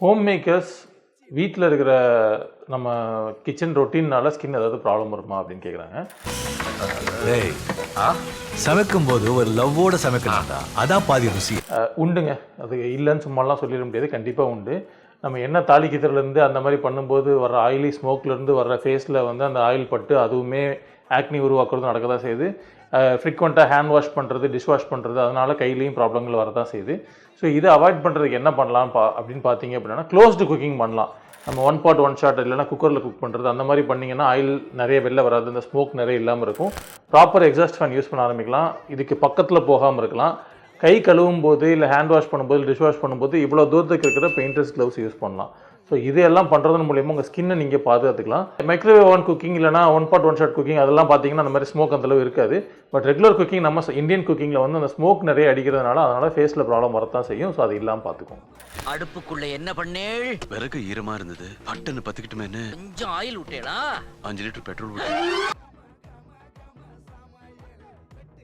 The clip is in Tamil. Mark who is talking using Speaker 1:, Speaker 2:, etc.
Speaker 1: ஹோம் மேக்கர்ஸ் வீட்டில் இருக்கிற நம்ம கிச்சன் ரொட்டீன்னால ஸ்கின் ஏதாவது ப்ராப்ளம் வருமா அப்படின்னு கேட்குறாங்க.
Speaker 2: டேய் சமைக்கும் போது ஒரு லவ்வோட சமைக்கணும்டா, அதான் பாதி ருசி.
Speaker 1: உண்டுங்க, அது இல்லைன்னு சும்மாலாம் சொல்லிட முடியாது, கண்டிப்பாக உண்டு. நம்ம எண்ணெய் தாளிக்கிறதுலேருந்து அந்த மாதிரி பண்ணும்போது வர ஆயிலி ஸ்மோக்லேருந்து வர்ற ஃபேஸில் வந்து அந்த ஆயில் பட்டு அதுவுமே ஆக்னி உருவாக்குறது நடக்க தான் செய்யுது. ஃப்ரீக்வெண்ட்டாக ஹேண்ட் வாஷ் பண்ணுறது, டிஷ் வாஷ் பண்ணுறது, அதனால் கையிலையும் ப்ராப்ளங்கள் வரதான் செய்யுது. ஸோ இதை அவாய்ட் பண்ணுறதுக்கு என்ன பண்ணலாம் அப்படின்னு பார்த்தீங்க அப்படின்னா, க்ளோஸ்டு குக்கிங் பண்ணலாம். நம்ம ஒன் பாட் ஒன் ஷாட் இல்லைனா குக்கரில் குக் பண்ணுறது அந்த மாதிரி பண்ணிங்கன்னா ஆயில் நிறைய வெளில வராது, இந்த ஸ்மோக் நிறைய இல்லாமல் இருக்கும். ப்ராப்பர் எக்ஸாஸ்ட் ஃபேன் யூஸ் பண்ண ஆரம்பிக்கலாம். இதுக்கு பக்கத்தில் போகாமல் இருக்கலாம். கை கழுவும் போது இல்லை ஹேண்ட் வாஷ் பண்ணும்போது, டிஷ் வாஷ் பண்ணும்போது இவ்வளோ தூரத்துக்கு இருக்கிற பெயிண்டர்ஸ் க்ளவுஸ் யூஸ் பண்ணலாம். ஸோ இதெல்லாம் பண்ணுறதன் மூலியமாக உங்கள் ஸ்கின்னை நீங்கள் பாதுகாத்துக்கலாம். மைக்ரோவேவ் ஓவன் குக்கிங் இல்லைனா one pot one shot cooking அதெல்லாம் பார்த்தீங்கன்னா அந்த மாதிரி ஸ்மோக் அந்தளவு இருக்காது. பட் ரெகுலர் குக்கிங் நம்ம இந்தியன் குக்கிங்கில் வந்து அந்த ஸ்மோக் நிறைய அடிக்கிறதுனால அதனால் ஃபேஸில் ப்ராப்ளம் வரத்தான் செய்யும். ஸோ அது இல்லாமல் பார்த்துக்கும்.
Speaker 3: அடுப்புக்குள்ள என்ன பண்ணேள்?
Speaker 4: விறகு ஈரமா இருந்தது, பட்டுன்னு பத்திக்கிட்டுமேன்னு
Speaker 3: கொஞ்சம் ஆயில் விட்டேளா?
Speaker 4: 5 லிட்டர் பெட்ரோல் விட்டு